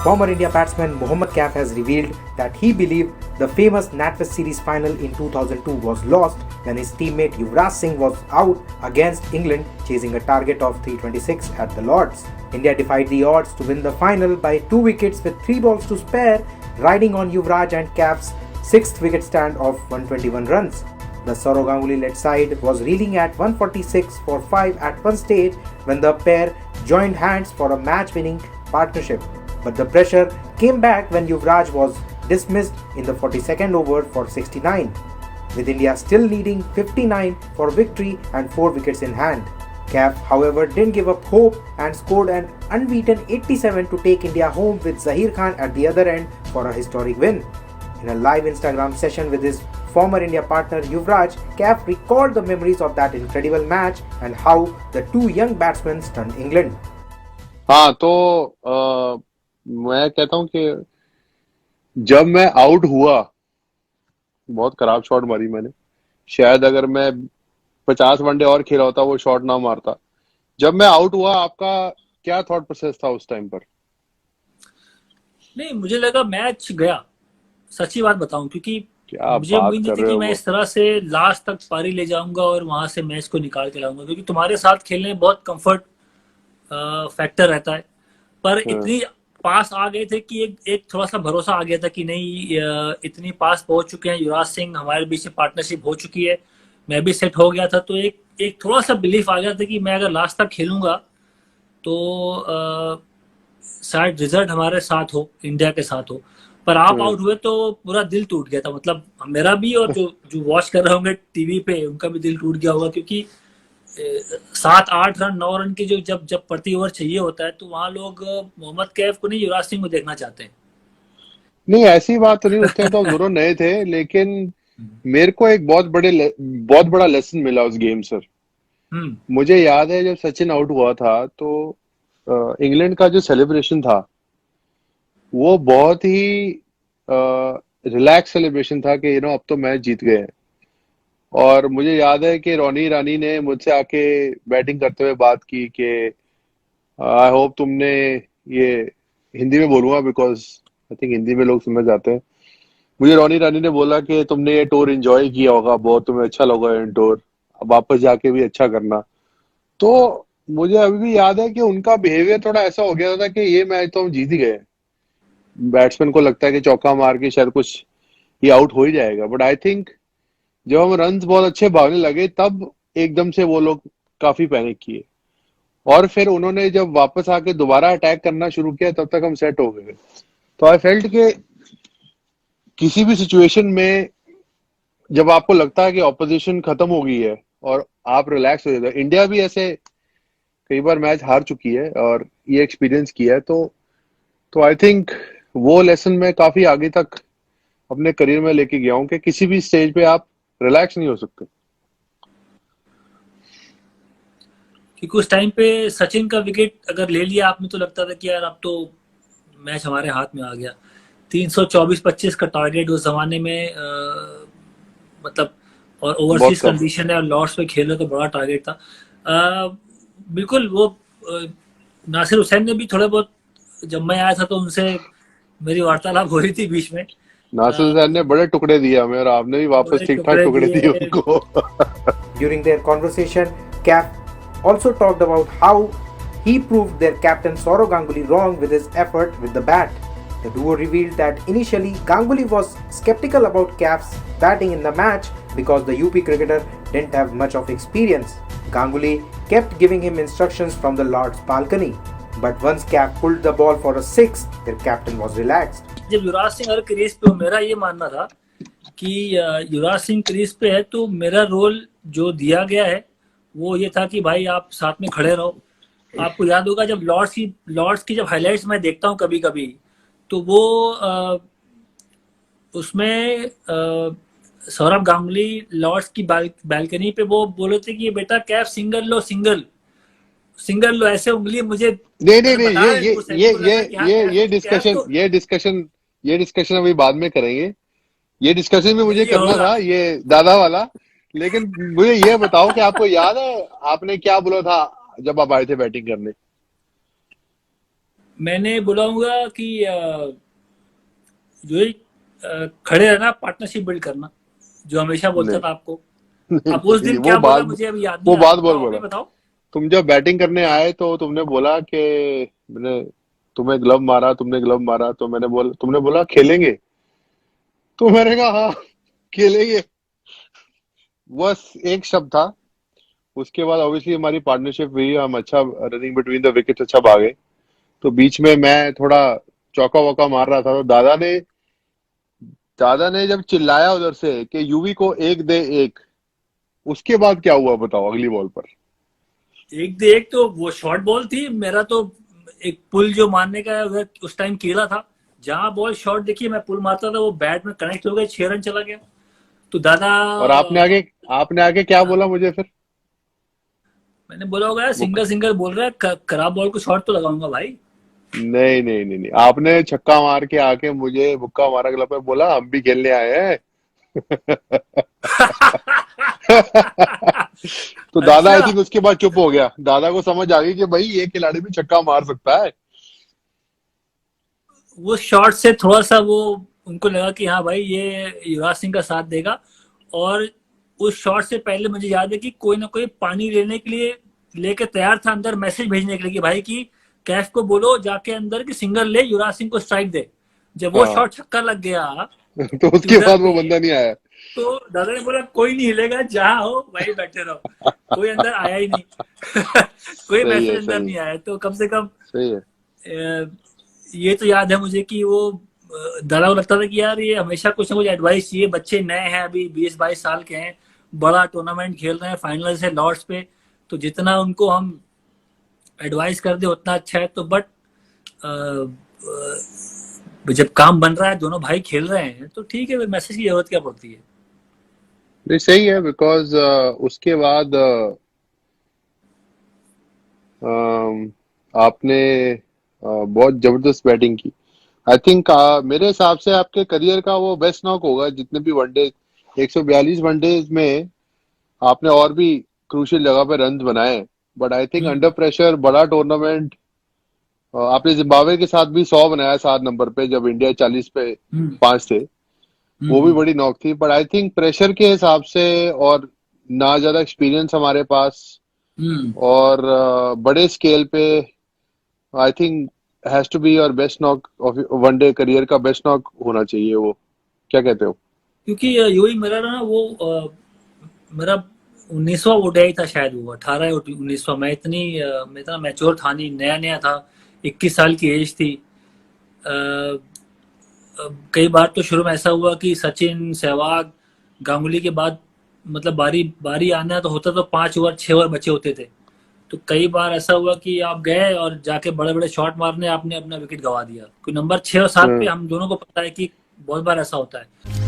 Former India batsman Mohammad Kaif has revealed that he believed the famous NatWest Series final in 2002 was lost when his teammate Yuvraj Singh was out against England chasing a target of 326 at the Lords. India defied the odds to win the final by 2 wickets with 3 balls to spare, riding on Yuvraj and Kaif's 6th wicket stand of 121 runs. The Sourav Ganguly-led side was reeling at 146 for 5 at one stage when the pair joined hands for a match-winning partnership. But the pressure came back when Yuvraj was dismissed in the 42nd over for 69, with India still needing 59 for victory and 4 wickets in hand. Kaif, however, didn't give up hope and scored an unbeaten 87 to take India home with Zaheer Khan at the other end for a historic win. In a live Instagram session with his former India partner Yuvraj, Kaif recalled the memories of that incredible match and how the two young batsmen stunned England. हाँ तो मैं कहता हूँ कि जब मैं out हुआ, बहुत खराब शॉट मारी मैंने। शायद अगर मैं 50 वनडे और खेला होता वो शॉट ना मारता। जब मैं आउट हुआ, आपका क्या थॉट प्रोसेस था उस टाइम पर? नहीं, मुझे लगा मैच गया, सच्ची बात बताऊं, क्योंकि क्या मुझे बात उम्मीद कर नहीं थी रहे कि हो मैं वो? इस तरह से लास्ट तक पारी ले जाऊंगा और वहां से मैच को निकाल के लाऊंगा, क्योंकि तुम्हारे साथ खेलने में बहुत कंफर्ट फैक्टर रहता है। पर इतनी पास आ गए थे कि एक थोड़ा सा भरोसा आ गया था कि नहीं, इतनी पास पहुंच चुके हैं, युवराज सिंह हमारे बीच में पार्टनरशिप हो चुकी है, मैं भी सेट हो गया था। तो एक थोड़ा सा बिलीफ आ गया था कि मैं अगर लास्ट तक खेलूंगा तो शायद रिजल्ट हमारे साथ हो, इंडिया के साथ हो। पर आप आउट हुए तो पूरा दिल टूट गया था, मतलब मेरा भी और जो जो वॉच कर रहे होंगे टीवी पे उनका भी दिल टूट गया होगा, क्योंकि 7-8 रन 9 रन की जो जब जब प्रति ओवर चाहिए होता है तो वहां लोग मोहम्मद कैफ को नहीं, युवराज सिंह को देखना चाहते हैं। नहीं, ऐसी बात तो नहीं, उस टाइम तो हम दोनों नए थे, लेकिन मेरे को एक बहुत बड़ा लेसन मिला उस गेम से। मुझे याद है जब सचिन आउट हुआ था तो इंग्लैंड का जो सेलिब्रेशन था वो बहुत ही रिलैक्स सेलिब्रेशन था कि अब तो मैच जीत गए हैं। और मुझे याद है कि रोनी ईरानी ने मुझसे आके बैटिंग करते हुए बात की कि आई होप तुमने ये, हिंदी में बोलूंगा बिकॉज आई थिंक हिंदी में लोग समझ जाते हैं। मुझे रोनी ईरानी ने बोला कि तुमने ये टूर एंजॉय किया होगा, बहुत तुम्हें अच्छा लगा ये टूर, अब वापस जाके भी अच्छा करना। तो मुझे अभी भी याद है कि उनका बिहेवियर थोड़ा ऐसा हो गया था कि ये मैच तो हम जीत ही गए। बैट्समैन को लगता है कि चौका मार के शायद कुछ ये आउट हो ही जाएगा, बट आई थिंक जब हम रन्स बहुत अच्छे भागने लगे तब एकदम से वो लोग काफी पैनिक किए, और फिर उन्होंने जब वापस आके दोबारा अटैक करना शुरू किया तब तक हम सेट हो गए। तो आई फेल्ट कि किसी भी सिचुएशन में जब आपको लगता है कि ऑपोजिशन खत्म हो गई है और आप रिलैक्स हो जाते हो, इंडिया भी ऐसे कई बार मैच हार चुकी है और ये एक्सपीरियंस किया है, तो आई थिंक वो लेसन मैं काफी आगे तक अपने करियर में लेके गया हूँ कि किसी भी स्टेज पे आप रिलैक्स नहीं हो सकते। क्योंकि उस टाइम पे सचिन का विकेट अगर ले लिया आपने तो लगता था कि यार अब तो मैच हमारे हाथ में आ गया। 324-25 का टारगेट उस जमाने में, मतलब, और ओवरसीज कंडीशन है और लॉर्ड्स पे खेल रहे तो बड़ा टारगेट था। बिल्कुल वो नासिर हुसैन ने भी थोड़ा बहुत, जब मैं आया था तो उनसे मेरी वार्तालाप हो रही थी बीच में। नासिर हुसैन ने बड़े टुकड़े दिए हमें और आपने भी वापस ठीक ठाक टुकड़े दिए उनको। During their conversation, Kaif also talked about how he proved their captain Sourav Ganguly wrong with his effort with the bat. The duo revealed that initially Ganguly was skeptical about Kaif's batting in the match because the UP cricketer didn't have much of experience. Ganguly kept giving him instructions from the Lord's balcony. But once Kaif pulled the ball for a six, their captain was relaxed. जब युवराज सिंह अगर crease पे हो, मेरा ये मानना था कि Yuvraj Singh crease पे है तो मेरा रोल जो दिया गया है वो ये था कि भाई आप साथ में खड़े रहो। आपको याद होगा जब लॉर्ड्स की जब हाइलाइट्स मैं देखता हूँ कभी कभी, तो वो उसमें सौरभ गांगुली लॉर्ड्स की बालकनी पे वो बोले थे कि बेटा Kaif single low, single low, ऐसे उंगली मुझे नहीं, ये डिस्कशन अभी बाद में करेंगे। ये डिस्कशन भी मुझे करना था, ये दादा वाला। लेकिन मुझे ये बताओ कि आपको याद है आपने क्या बोला था जब आप आए थे बैटिंग करने? मैंने बोलाऊंगा कि जो ये खड़े रहना, पार्टनरशिप बिल्ड करना, जो हमेशा बोलता नहीं था आपको। नहीं अब उस नहीं, दिन क्या बोला मुझे अभी याद नहीं वो आ रहा, बात बोल बताओ अभी बोला। बताओ। तुम जब बैटिंग करने आए तो तुमने बोला कि मैंने तुम्हें ग्लव मारा, तुमने ग्लव मारा, तो तुमने बोला खेलेंगे, तो मैंने कहा हाँ खेलेंगे, बस एक शब्द था। उसके बाद ऑब्वियसली हमारी पार्टनरशिप हुई, हम अच्छा रनिंग बिटवीन द विकेट्स अच्छा भागे। तो बीच में मैं थोड़ा चौका वौका मार रहा था, तो दादा ने जब चिल्लाया उधर से कि यूवी को एक दे एक, उसके बाद क्या हुआ बताओ अगली बॉल पर। एक दे एक तो वो शॉर्ट बॉल थी, मेरा तो एक पुल जो मारने का उधर उस टाइम खेला था, जहां बॉल शॉर्ट देखिए मैं पुल मारता था, वो बैट में कनेक्ट हो गया, 6 रन चला गया। तो दादा और आपने आगे क्या बोला मुझे फिर? मैंने बोला होगा यार, वो सिंगल सिंगल बोल रहा है, खराब बॉल को शॉर्ट तो लगाऊंगा भाई। नहीं नहीं नहीं नहीं, आपने छक्का मार के आके मुझे मुक्का मारा गला पे, बोला हम भी खेलने आए हैं। तो दादा आई अच्छा, थिंक उसके बाद चुप हो गया, दादा को समझ आ गई कि भाई ये खिलाड़ी भी छक्का मार सकता है। वो शॉट से थोड़ा सा वो उनको लगा कि हाँ भाई ये युवराज सिंह का साथ देगा। और उस शॉट से पहले मुझे याद है कि कोई ना कोई पानी लेने के लिए लेके तैयार था अंदर, मैसेज भेजने के लिए कि भाई की कैफ को बोलो जाके अंदर की सिंगल ले, युवराज सिंह को स्ट्राइक दे। जब वो हाँ। शॉट छक्का लग गया तो उसके ट्विटर बाद वो पे, बंदा नहीं आया। तो दादा ने बोला कोई नहीं हिलेगा, जहां हो वहीं बैठे रहो। कोई अंदर आया ही नहीं। कोई सही मैसेज है, अंदर सही नहीं है, आया, तो कम से कम सही है। ये तो याद है मुझे कि वो दादा को लगता था कि यार ये हमेशा कुछ ना कुछ एडवाइस चाहिए, बच्चे नए हैं, अभी 20-22 साल के हैं, बड़ा टूर्नामेंट खेल रहे हैं, फाइनल से लॉर्ड्स पे, तो जितना उनको हम एडवाइस कर दे उतना अच्छा है। तो बट जब काम बन रहा है, दोनों भाई खेल रहे हैं, तो ठीक है, मैसेज की जरूरत क्या पड़ती है। नहीं सही है, बिकॉज उसके बाद आपने बहुत जबरदस्त बैटिंग की। आई थिंक मेरे हिसाब से आपके करियर का वो बेस्ट नॉक होगा जितने भी वनडे, 142 वनडेज में आपने और भी क्रूशियल जगह पे रन बनाए। But I think hmm. Under pressure बड़ा टूर्नामेंट, आपने जिम्बाब्वे के साथ भी 100 बनाया 7 नंबर पे, जब इंडिया 40 पे हम्म। 5 थे। वो भी हम्म। बड़ी नॉक थी, बट आई थिंक प्रेशर के हिसाब से और ना ज्यादा एक्सपीरियंस हमारे पास, हम्म। और बड़े स्केल पे I think has to be your best knock of one day career का, बेस्ट नॉक होना चाहिए वो। क्या कहते हो? क्योंकि यूही मेरा ना वो मेरा 19वां ओडीआई था शायद, वो 18 या 19वां। मैं इतना मैच्योर था नहीं, नया नया था, 21 साल की एज थी। अ, कई बार तो शुरू में ऐसा हुआ कि सचिन, सहवाग, गांगुली के बाद मतलब बारी बारी आना तो होता, तो 5 ओवर 6 ओवर बचे होते थे। तो कई बार ऐसा हुआ कि आप गए और जाके बड़े बड़े शॉट मारने आपने अपना विकेट गवा दिया, कोई नंबर 6 और 7 पे, हम्म। हम दोनों को पता है कि बहुत बार ऐसा होता है।